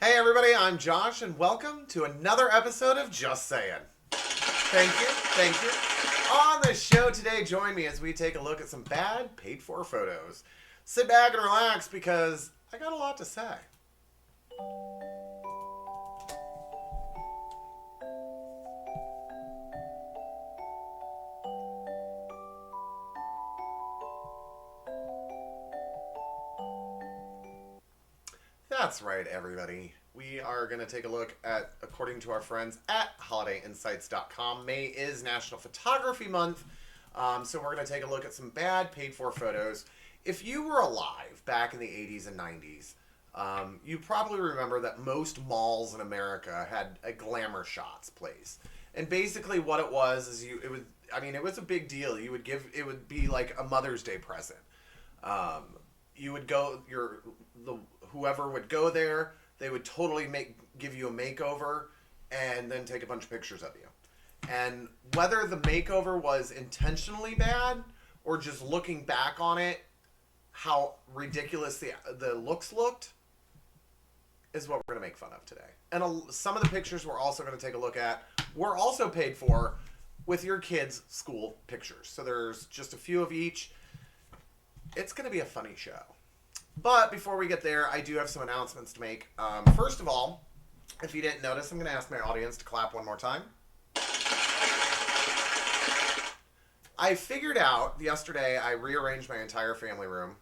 Hey everybody, I'm Josh and welcome to another episode of Just Sayin. Thank you. On the show today, join me as we take a look at some bad paid-for photos. Sit back and relax because I got a lot to say. That's right, everybody. We are going to take a look at, according to our friends at holidayinsights.com, May is National Photography Month, so we're going to take a look at some bad paid-for photos. If you were alive back in the 80s and 90s, you probably remember that most malls in America had a glamour shots place. And basically what it was is it was a big deal. It would be like a Mother's Day present. You would go, whoever would go there, they would totally give you a makeover and then take a bunch of pictures of you. And whether the makeover was intentionally bad or just looking back on it, how ridiculous the looks looked is what we're going to make fun of today. And some of the pictures we're also going to take a look at were also paid for with your kids' school pictures. So there's just a few of each. It's going to be a funny show. But before we get there, I do have some announcements to make. First of all, if you didn't notice, I'm going to ask my audience to clap one more time. I figured out yesterday, I rearranged my entire family room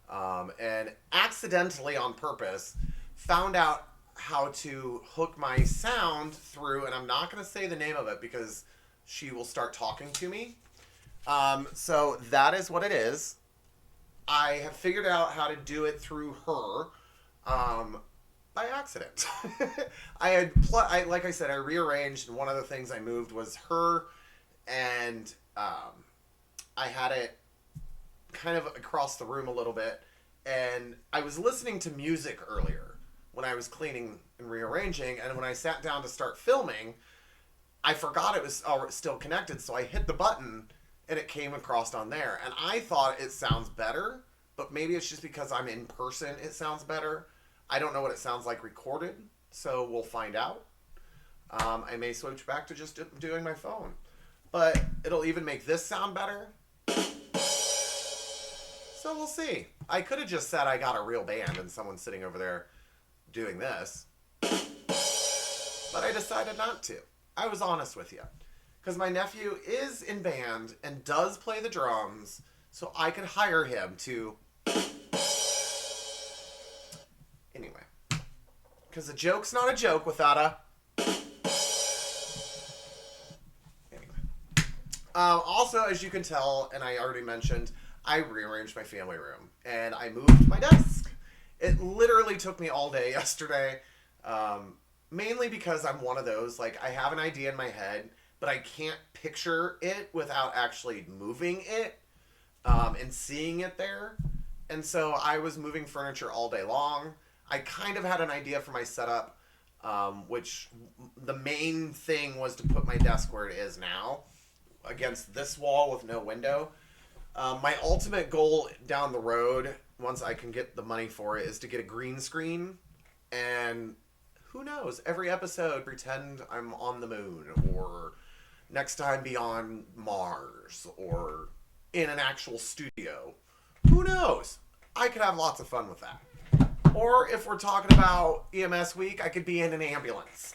and accidentally on purpose found out how to hook my sound through, and I'm not going to say the name of it because she will start talking to me. So that is what it is. I have figured out how to do it through her by accident. Like I said, I rearranged, and one of the things I moved was her, and I had it kind of across the room a little bit, and I was listening to music earlier when I was cleaning and rearranging, and when I sat down to start filming, I forgot it was still connected, so I hit the button, and it came across on there. And I thought it sounds better, but maybe it's just because I'm in person it sounds better. I don't know what it sounds like recorded, so we'll find out. I may switch back to just doing my phone. But it'll even make this sound better. So we'll see. I could have just said I got a real band and someone's sitting over there doing this. But I decided not to. I was honest with you. Because my nephew is in band and does play the drums, so I could hire him to... Anyway. Because a joke's not a joke without a... Anyway. Also, as you can tell, and I already mentioned, I rearranged my family room. And I moved my desk. It literally took me all day yesterday. Mainly because I'm one of those, like, I have an idea in my head, but I can't picture it without actually moving it and seeing it there. And so I was moving furniture all day long. I kind of had an idea for my setup, which the main thing was to put my desk where it is now, against this wall with no window. My ultimate goal down the road, once I can get the money for it, is to get a green screen. And who knows, every episode pretend I'm on the moon, or next time be on Mars, or in an actual studio. Who knows? I could have lots of fun with that. Or if we're talking about EMS week, I could be in an ambulance.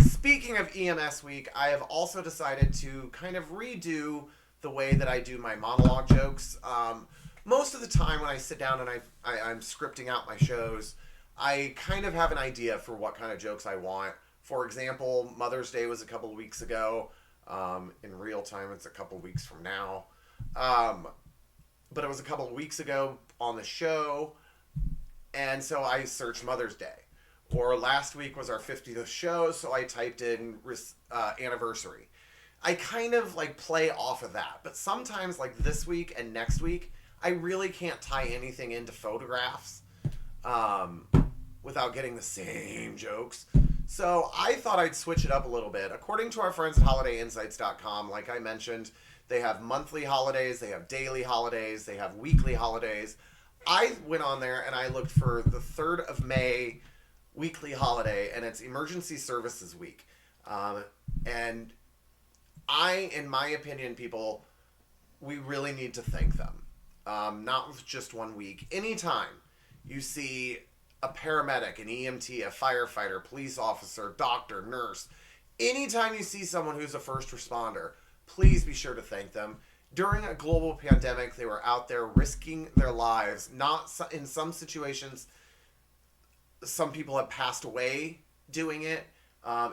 Speaking of EMS week, I have also decided to kind of redo the way that I do my monologue jokes. Most of the time when I sit down and I'm scripting out my shows, I kind of have an idea for what kind of jokes I want. For example, Mother's Day was a couple of weeks ago. In real time, it's a couple of weeks from now. But it was a couple of weeks ago on the show. And so I searched Mother's Day. Or last week was our 50th show, so I typed in anniversary. I kind of like play off of that. But sometimes, like this week and next week, I really can't tie anything into photographs without getting the same jokes. So I thought I'd switch it up a little bit. According to our friends at holidayinsights.com, like I mentioned, they have monthly holidays, they have daily holidays, they have weekly holidays. I went on there and I looked for the 3rd of May weekly holiday, and it's Emergency Services Week. And in my opinion, people, we really need to thank them. Not with just one week. Anytime you see a paramedic, an EMT, a firefighter, police officer, doctor, nurse, anytime you see someone who's a first responder, please be sure to thank them. During a global pandemic, they were out there risking their lives. Not in some situations, some people have passed away doing it.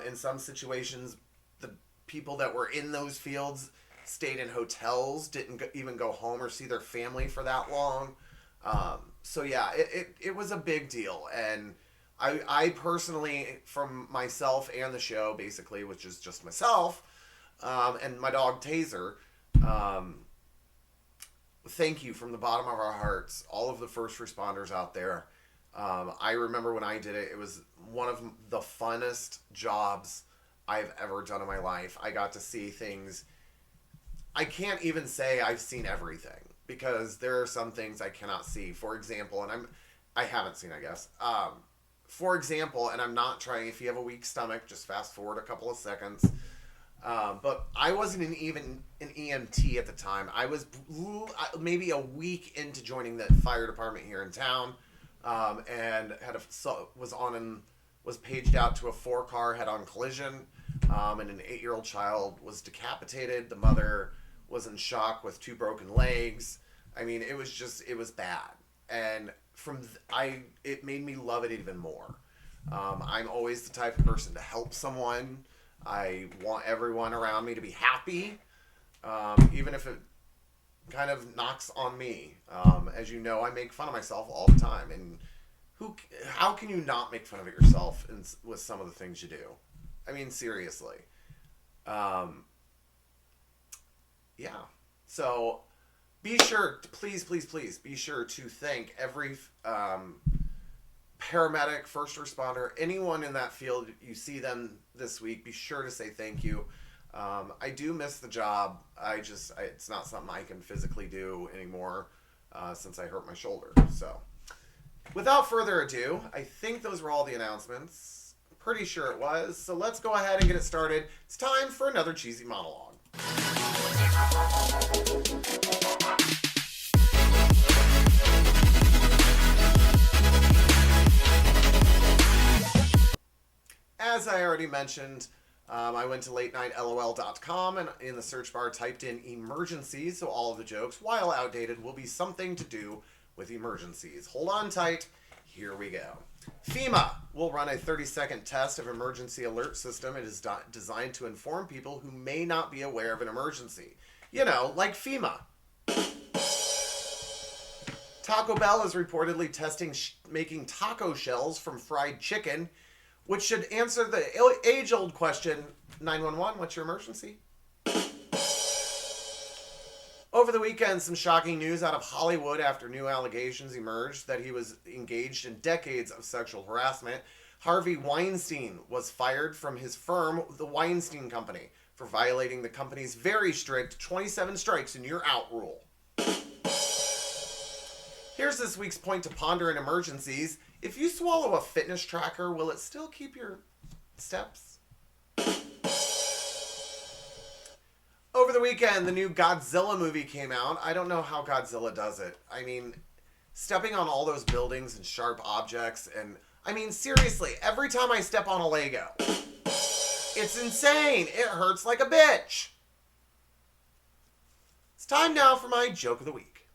In some situations, the people that were in those fields stayed in hotels, didn't even go home or see their family for that long. So yeah, it was a big deal. And I personally, from myself and the show, basically, which is just myself, and my dog Taser, thank you from the bottom of our hearts, all of the first responders out there. I remember when I did it, it was one of the funnest jobs I've ever done in my life. I got to see things. I can't even say I've seen everything, because there are some things I cannot see. For example, and I haven't seen, I guess. For example, and I'm not trying, if you have a weak stomach, just fast forward a couple of seconds. But I wasn't even an EMT at the time. I was maybe a week into joining the fire department here in town, and was paged out to a 4-car head-on collision, and an 8-year-old child was decapitated. The mother was in shock with 2 broken legs. I mean, it was bad, and it made me love it even more. I'm always the type of person to help someone. I want everyone around me to be happy, even if it kind of knocks on me. As you know, I make fun of myself all the time, and how can you not make fun of yourself with some of the things you do? I mean, seriously. Yeah. So be sure, please be sure to thank every paramedic, first responder, anyone in that field. You see them this week, be sure to say thank you. I do miss the job. It's not something I can physically do anymore since I hurt my shoulder. So without further ado, I think those were all the announcements. Pretty sure it was. So let's go ahead and get it started. It's time for another cheesy monologue. As I already mentioned, I went to latenightLOL.com and in the search bar typed in emergencies, so all of the jokes, while outdated, will be something to do with emergencies. Hold on tight. Here we go. FEMA will run a 30-second test of emergency alert system. It is designed to inform people who may not be aware of an emergency. You know, like FEMA. Taco Bell is reportedly testing making taco shells from fried chicken, which should answer the age-old question, 911, what's your emergency? Over the weekend, some shocking news out of Hollywood after new allegations emerged that he was engaged in decades of sexual harassment. Harvey Weinstein was fired from his firm, the Weinstein Company, for violating the company's very strict 27 strikes and you're out rule. Here's this week's point to ponder in emergencies. If you swallow a fitness tracker, will it still keep your steps? Over the weekend, the new Godzilla movie came out. I don't know how Godzilla does it. I mean, stepping on all those buildings and sharp objects, and I mean, seriously, every time I step on a Lego, it's insane. It hurts like a bitch. It's time now for my joke of the week.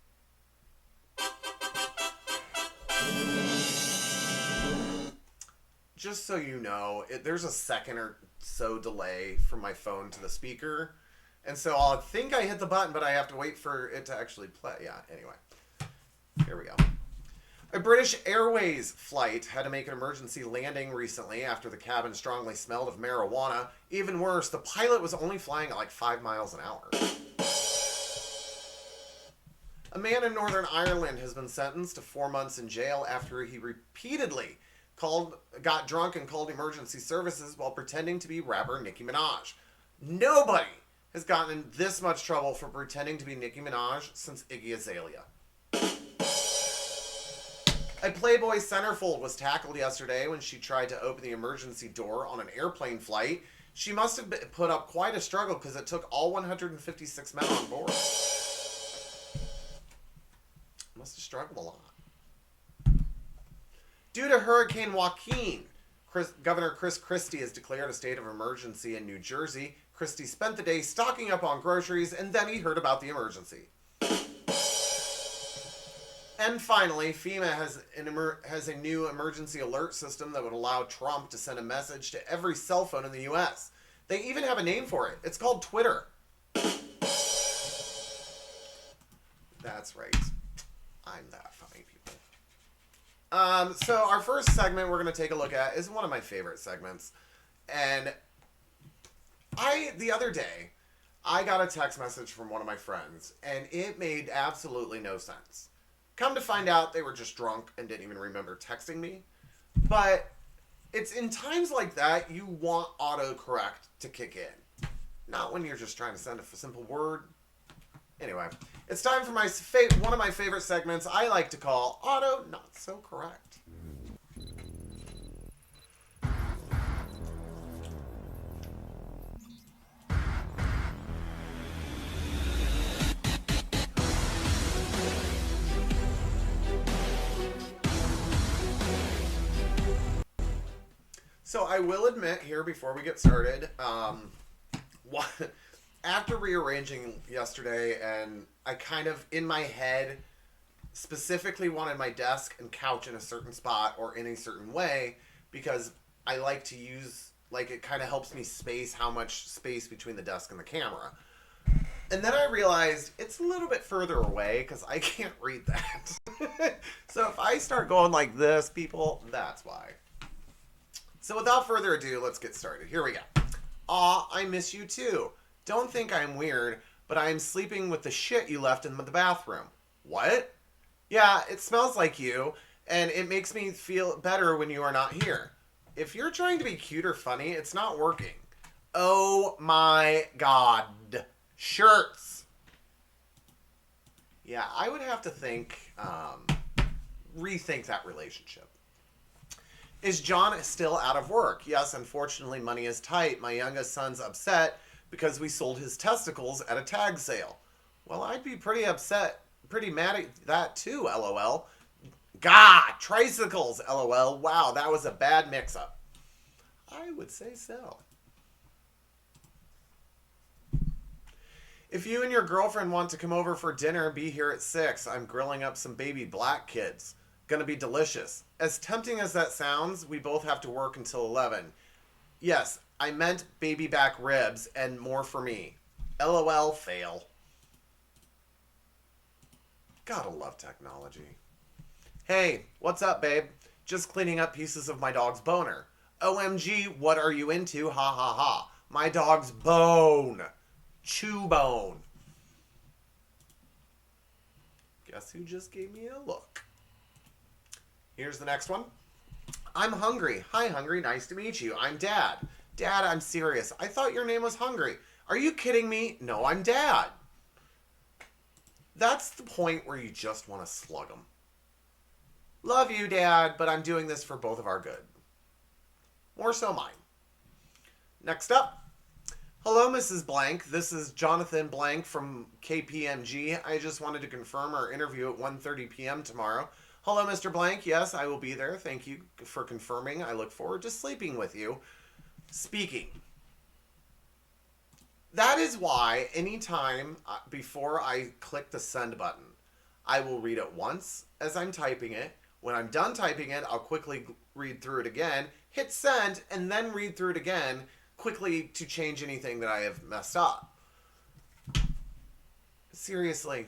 Just so you know, there's a second or so delay from my phone to the speaker. And so I'll think I hit the button, but I have to wait for it to actually play. Yeah, anyway. Here we go. A British Airways flight had to make an emergency landing recently after the cabin strongly smelled of marijuana. Even worse, the pilot was only flying at like 5 miles an hour. A man in Northern Ireland has been sentenced to 4 months in jail after he repeatedly got drunk and called emergency services while pretending to be rapper Nicki Minaj. Nobody has gotten in this much trouble for pretending to be Nicki Minaj since Iggy Azalea. A Playboy centerfold was tackled yesterday when she tried to open the emergency door on an airplane flight. She must have put up quite a struggle because it took all 156 men on board. Must have struggled a lot. Due to Hurricane Joaquin, Governor Chris Christie has declared a state of emergency in New Jersey. Christie spent the day stocking up on groceries, and then he heard about the emergency. And finally, FEMA has a new emergency alert system that would allow Trump to send a message to every cell phone in the U.S. They even have a name for it. It's called Twitter. That's right. I'm that funny, people. So our first segment we're going to take a look at is one of my favorite segments. And the other day, I got a text message from one of my friends, and it made absolutely no sense. Come to find out, they were just drunk and didn't even remember texting me. But it's in times like that, you want autocorrect to kick in. Not when you're just trying to send a simple word. Anyway, it's time for one of my favorite segments I like to call Auto Not So Correct. So I will admit here before we get started, after rearranging yesterday, and I kind of, in my head, specifically wanted my desk and couch in a certain spot or in a certain way, because I like to use, it kind of helps me space how much space between the desk and the camera. And then I realized it's a little bit further away because I can't read that. So if I start going like this, people, that's why. So without further ado, let's get started. Here we go. Aw, I miss you too. Don't think I'm weird, but I am sleeping with the shit you left in the bathroom. What? Yeah, it smells like you, and it makes me feel better when you are not here. If you're trying to be cute or funny, it's not working. Oh my god. Shirts. Yeah, I would have to rethink that relationship. Is John still out of work? Yes, unfortunately, money is tight. My youngest son's upset because we sold his testicles at a tag sale. Well, I'd be pretty upset, pretty mad at that too, LOL. God, tricycles, LOL. Wow, that was a bad mix-up. I would say so. If you and your girlfriend want to come over for dinner, be here at 6. I'm grilling up some baby black kids. Gonna be delicious. As tempting as that sounds, we both have to work until 11. Yes, I meant baby back ribs and more for me. LOL, fail. Gotta love technology. Hey, what's up, babe? Just cleaning up pieces of my dog's boner. OMG, what are you into? Ha ha ha. My dog's bone. Chew bone. Guess who just gave me a look? Here's the next one. I'm hungry. Hi, Hungry. Nice to meet you. I'm Dad. Dad, I'm serious. I thought your name was Hungry. Are you kidding me? No, I'm Dad. That's the point where you just want to slug them. Love you, Dad, but I'm doing this for both of our good. More so mine. Next up. Hello, Mrs. Blank. This is Jonathan Blank from KPMG. I just wanted to confirm our interview at 1:30 p.m. tomorrow. Hello, Mr. Blank. Yes, I will be there. Thank you for confirming. I look forward to sleeping with you. Speaking. That is why anytime before I click the send button, I will read it once as I'm typing it. When I'm done typing it, I'll quickly read through it again, hit send, and then read through it again quickly to change anything that I have messed up. Seriously,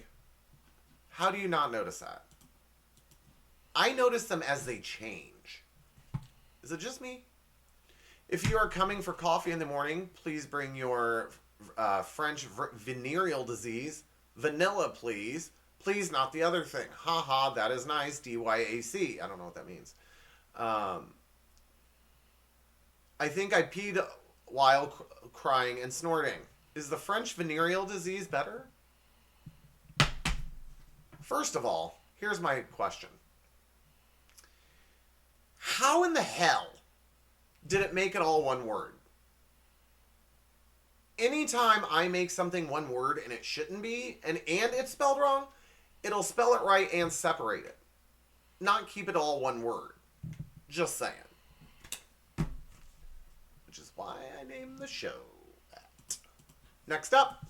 how do you not notice that? I notice them as they change. Is it just me? If you are coming for coffee in the morning, please bring your French venereal disease. Vanilla, please. Please, not the other thing. Haha, that is nice. DYAC. I don't know what that means. I think I peed while crying and snorting. Is the French venereal disease better? First of all, here's my question. How in the hell did it make it all one word? Anytime I make something one word and it shouldn't be, and it's spelled wrong, it'll spell it right and separate it. Not keep it all one word. Just saying. Which is why I named the show that. Next up.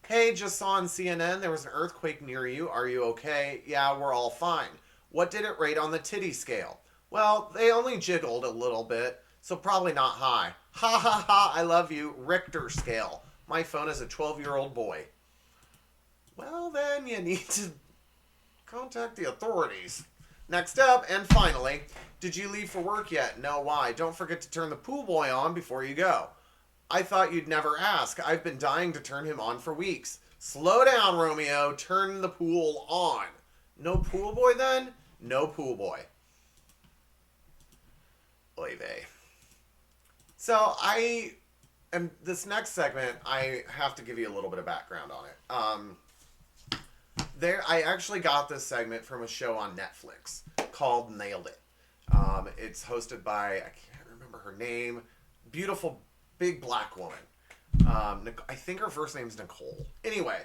Hey, just saw on CNN there was an earthquake near you. Are you okay? Yeah, we're all fine. What did it rate on the titty scale? Well, they only jiggled a little bit, so probably not high. Ha ha ha, I love you. Richter scale. My phone is a 12-year-old boy. Well, then you need to contact the authorities. Next up, and finally, did you leave for work yet? No, why? Don't forget to turn the pool boy on before you go. I thought you'd never ask. I've been dying to turn him on for weeks. Slow down, Romeo. Turn the pool on. No pool boy then? No pool boy. Oy vey. So this next segment, I have to give you a little bit of background on it. I actually got this segment from a show on Netflix called Nailed It. It's hosted by, I can't remember her name, beautiful big black woman. I think her first name's Nicole. Anyway,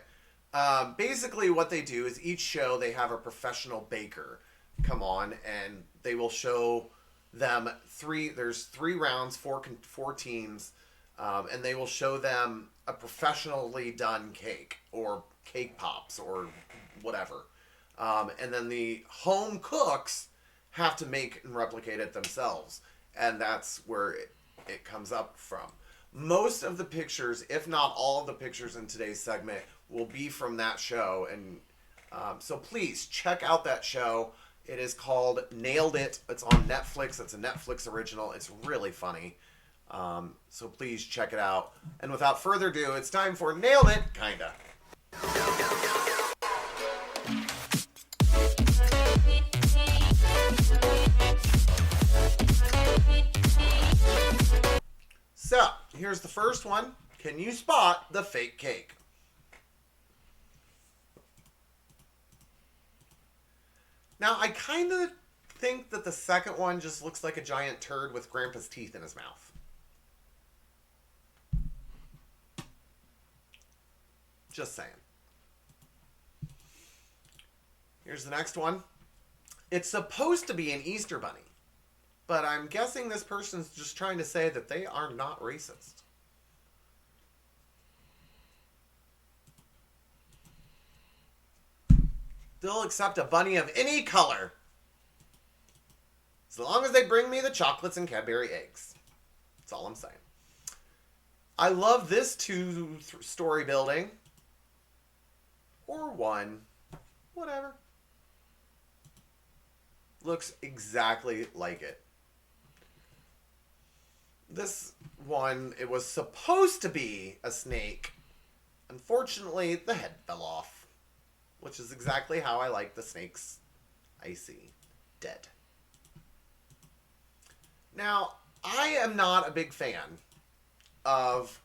basically what they do is each show they have a professional baker come on and they will show them there's 3 rounds, 4 teams, and they will show them a professionally done cake or cake pops or whatever. And then the home cooks have to make and replicate it themselves. And that's where it comes up from. Most of the pictures, if not all of the pictures in today's segment, will be from that show. And so please check out that show. It is called Nailed It. It's on Netflix. It's a Netflix original. It's really funny. So please check it out. And without further ado, it's time for Nailed It, Kinda. So, here's the first one. Can you spot the fake cake? Now, I kind of think that the second one just looks like a giant turd with Grandpa's teeth in his mouth. Just saying. Here's the next one. It's supposed to be an Easter bunny, but I'm guessing this person's just trying to say that they are not racist. They'll accept a bunny of any color, as long as they bring me the chocolates and Cadbury eggs. That's all I'm saying. I love this 2-story building. Or 1. Whatever. Looks exactly like it. This one, it was supposed to be a snake. Unfortunately, the head fell off. Which is exactly how I like the snakes I see. Dead. Now, I am not a big fan of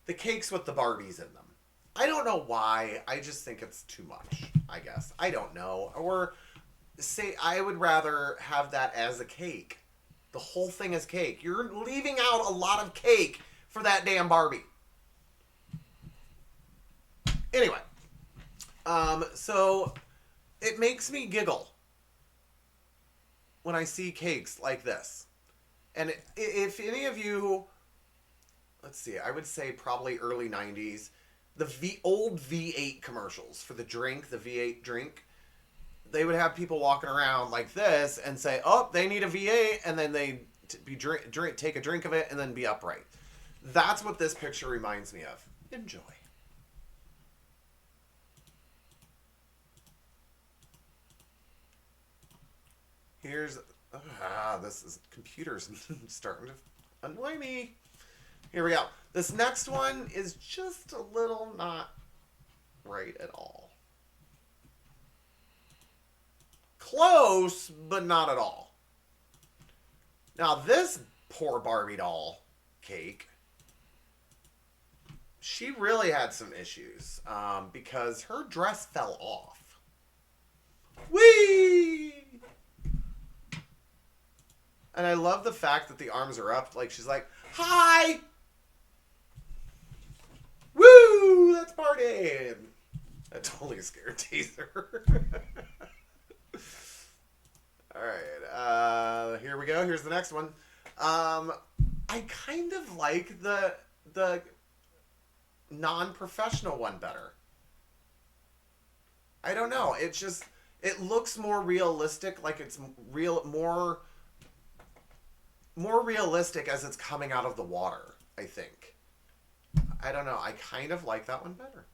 the cakes with the Barbies in them. I don't know why. I just think it's too much, I guess. I don't know. Or say I would rather have that as a cake. The whole thing is cake. You're leaving out a lot of cake for that damn Barbie. Anyway. So it makes me giggle when I see cakes like this. And if any of you, let's see, I would say probably early 90s, the old V8 commercials for the drink, the V8 drink, they would have people walking around like this and say, oh, they need a V8, and then they take a drink of it and then be upright. That's what this picture reminds me of. Enjoy. Here's, computer's starting to annoy me. Here we go. This next one is just a little not right at all. Close, but not at all. Now this poor Barbie doll cake, she really had some issues because her dress fell off. Whee! And I love the fact that the arms are up. Like, she's like, hi! Woo! Let's party! That totally scared Taser. Alright, here we go. Here's the next one. I kind of like the non-professional one better. I don't know. It's just, it looks more realistic, like it's more realistic as it's coming out of the water, I think. I don't know. I kind of like that one better.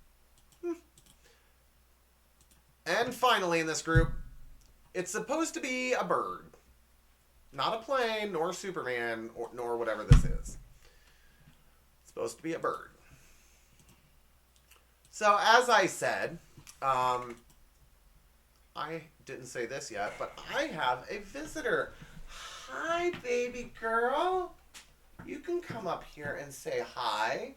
And finally in this group, it's supposed to be a bird. Not a plane, nor Superman, nor whatever this is. It's supposed to be a bird. So, as I said, I didn't say this yet, but I have a visitor. Hi, baby girl. You can come up here and say hi.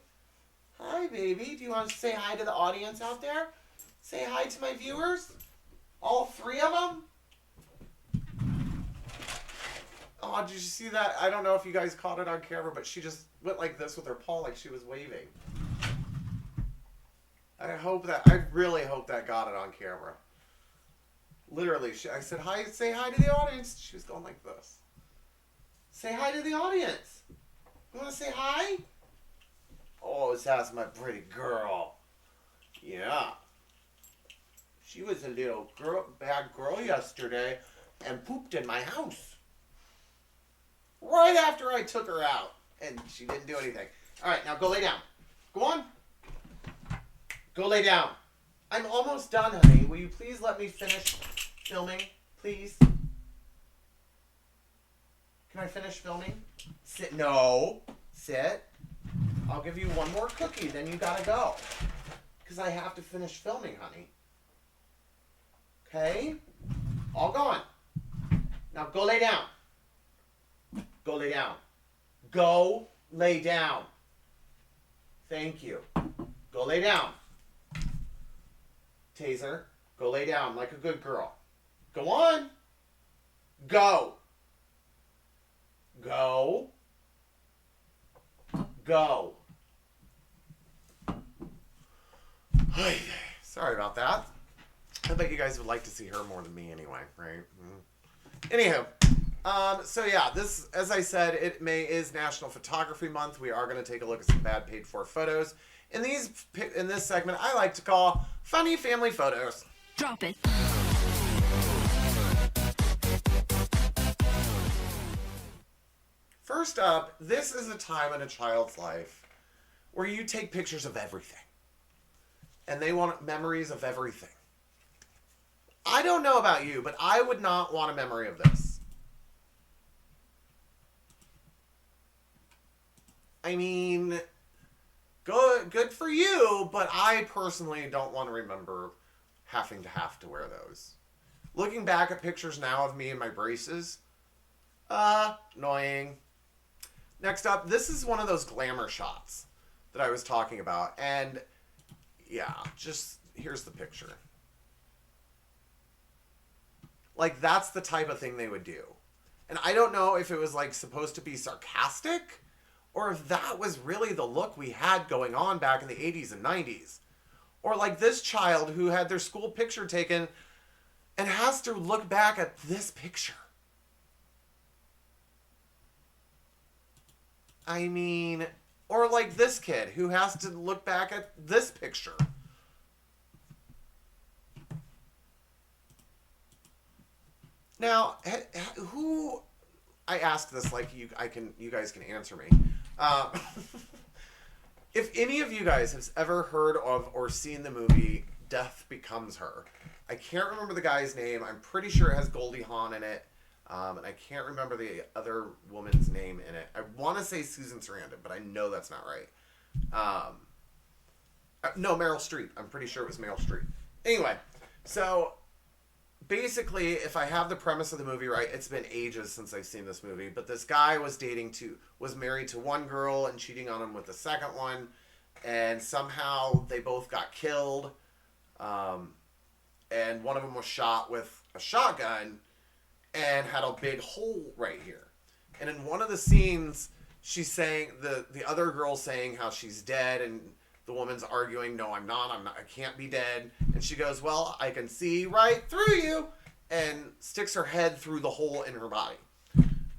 Hi, baby. Do you want to say hi to the audience out there? Say hi to my viewers? All 3 of them? Oh, did you see that? I don't know if you guys caught it on camera, but she just went like this with her paw like she was waving. I really hope that got it on camera. Literally, I said, hi, say hi to the audience. She was going like this. Say hi to the audience. You want to say hi? Oh, that's my pretty girl. Yeah. She was a little bad girl yesterday and pooped in my house. Right after I took her out. And she didn't do anything. All right, now go lay down. Go on. Go lay down. I'm almost done, honey. Will you please let me finish filming? Please? Can I finish filming? Sit. No. Sit. I'll give you one more cookie, then you gotta go. Because I have to finish filming, honey. Okay? All gone. Now go lay down. Go lay down. Go lay down. Thank you. Go lay down. Taser, go lay down like a good girl. Go on. Go. Go. Go. Sorry about that. I bet you guys would like to see her more than me anyway, right? Anywho, so yeah, this, as I said, May is National Photography Month. We are going to take a look at some bad paid for photos. In this segment, I like to call funny family photos. Drop it. First up, this is a time in a child's life where you take pictures of everything. And they want memories of everything. I don't know about you, but I would not want a memory of this. I mean, good for you, but I personally don't want to remember having to wear those. Looking back at pictures now of me in my braces, annoying. Next up, this is one of those glamour shots that I was talking about. And yeah, just here's the picture. Like, that's the type of thing they would do. And I don't know if it was like supposed to be sarcastic or if that was really the look we had going on back in the 80s and 90s. Or like this child who had their school picture taken and has to look back at this picture. I mean, or like this kid who has to look back at this picture. Now, who, I ask this like you guys can answer me. If any of you guys have ever heard of or seen the movie Death Becomes Her, I can't remember the guy's name. I'm pretty sure it has Goldie Hawn in it. And I can't remember the other woman's name in it. I want to say Susan Sarandon, but I know that's not right. No, Meryl Streep. I'm pretty sure it was Meryl Streep. Anyway, so basically, if I have the premise of the movie right, it's been ages since I've seen this movie, but this guy was married to one girl and cheating on him with the second one, and somehow they both got killed, and one of them was shot with a shotgun and had a big hole right here. And in one of the scenes, she's saying, the other girl's saying how she's dead, and the woman's arguing, no, I'm not, I can't be dead. And she goes, well, I can see right through you, and sticks her head through the hole in her body.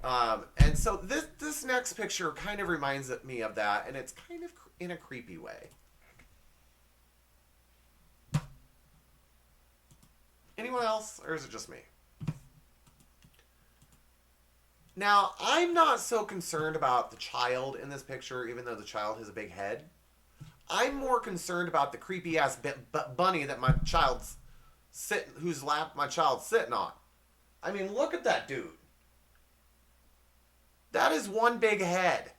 And so this next picture kind of reminds me of that, and it's kind of in a creepy way. Anyone else, or is it just me? Now, I'm not so concerned about the child in this picture, even though the child has a big head. I'm more concerned about the creepy-ass bunny that my child's whose lap my child's sitting on. I mean, look at that dude. That is one big head.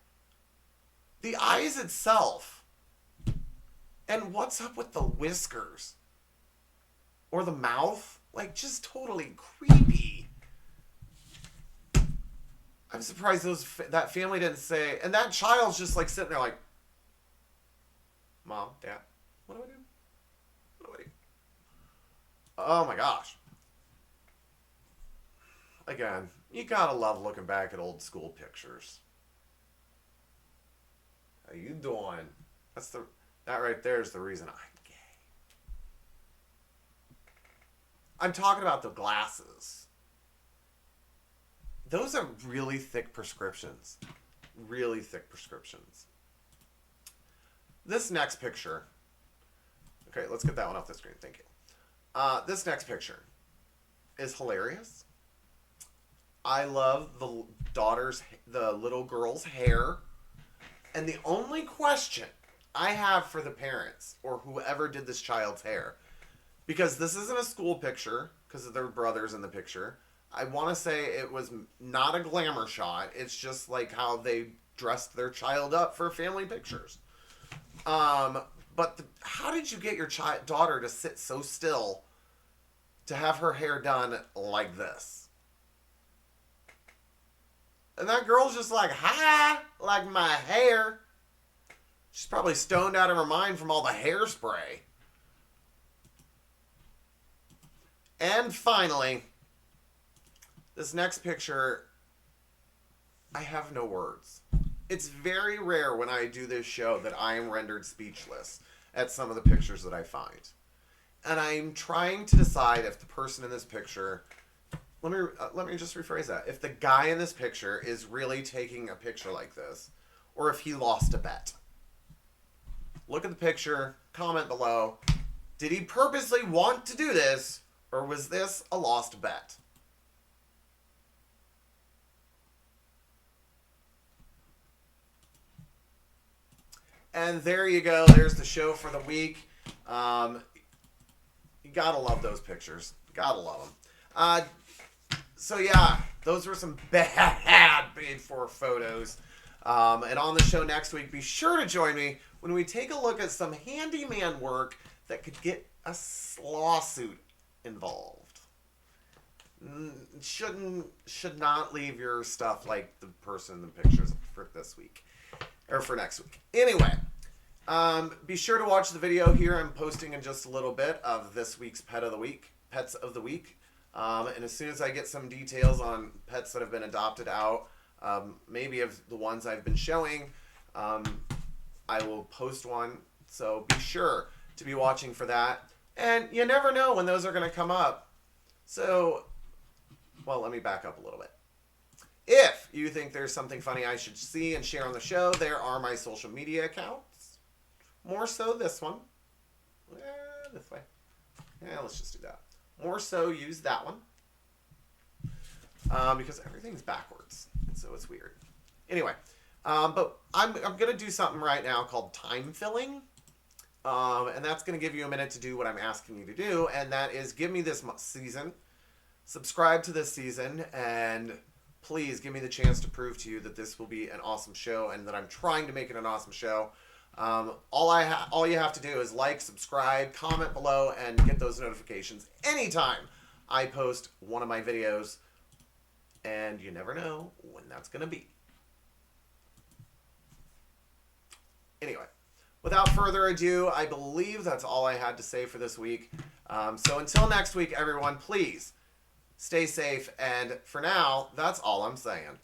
The eyes itself. And what's up with the whiskers? Or the mouth? Like, just totally creepy. I'm surprised that family didn't say... And that child's just like sitting there like... Mom, Dad, what do I do? What do I do? Oh my gosh. Again, you gotta love looking back at old school pictures. How you doing? That right there is the reason I'm gay. I'm talking about the glasses. Those are really thick prescriptions. Really thick prescriptions. This next picture. Okay, let's get that one off the screen. Thank you. This next picture is hilarious. I love the little girl's hair. And the only question I have for the parents or whoever did this child's hair, because this isn't a school picture, because of their brothers in the picture. I want to say it was not a glamour shot. It's just like how they dressed their child up for family pictures. But how did you get your daughter to sit so still to have her hair done like this? And that girl's just like, hi, like my hair. She's probably stoned out of her mind from all the hairspray. And finally, this next picture, I have no words. It's very rare when I do this show that I am rendered speechless at some of the pictures that I find. And I'm trying to decide if the person in this picture... Let me just rephrase that. If the guy in this picture is really taking a picture like this, or if he lost a bet. Look at the picture, comment below. Did he purposely want to do this, or was this a lost bet? And there you go. There's the show for the week. You gotta love those pictures. Gotta love them. So yeah, those were some bad paid for photos. And on the show next week, be sure to join me when we take a look at some handyman work that could get a lawsuit involved. Should not leave your stuff like the person in the pictures for this week. Or for next week. Anyway, be sure to watch the video here. I'm posting in just a little bit of this week's Pets of the Week. And as soon as I get some details on pets that have been adopted out, maybe of the ones I've been showing, I will post one. So be sure to be watching for that. And you never know when those are going to come up. So, well, let me back up a little bit. If you think there's something funny I should see and share on the show, there are my social media accounts. More so this one. This way. Yeah, let's just do that. More so use that one. Because everything's backwards. So it's weird. Anyway. But I'm going to do something right now called time filling. And that's going to give you a minute to do what I'm asking you to do. And that is give me this season. Subscribe to this season. And please give me the chance to prove to you that this will be an awesome show. And that I'm trying to make it an awesome show. All you have to do is like, subscribe, comment below, and get those notifications anytime I post one of my videos. And you never know when that's going to be. Anyway, without further ado, I believe that's all I had to say for this week. So until next week, everyone, please stay safe. And for now, that's all I'm saying.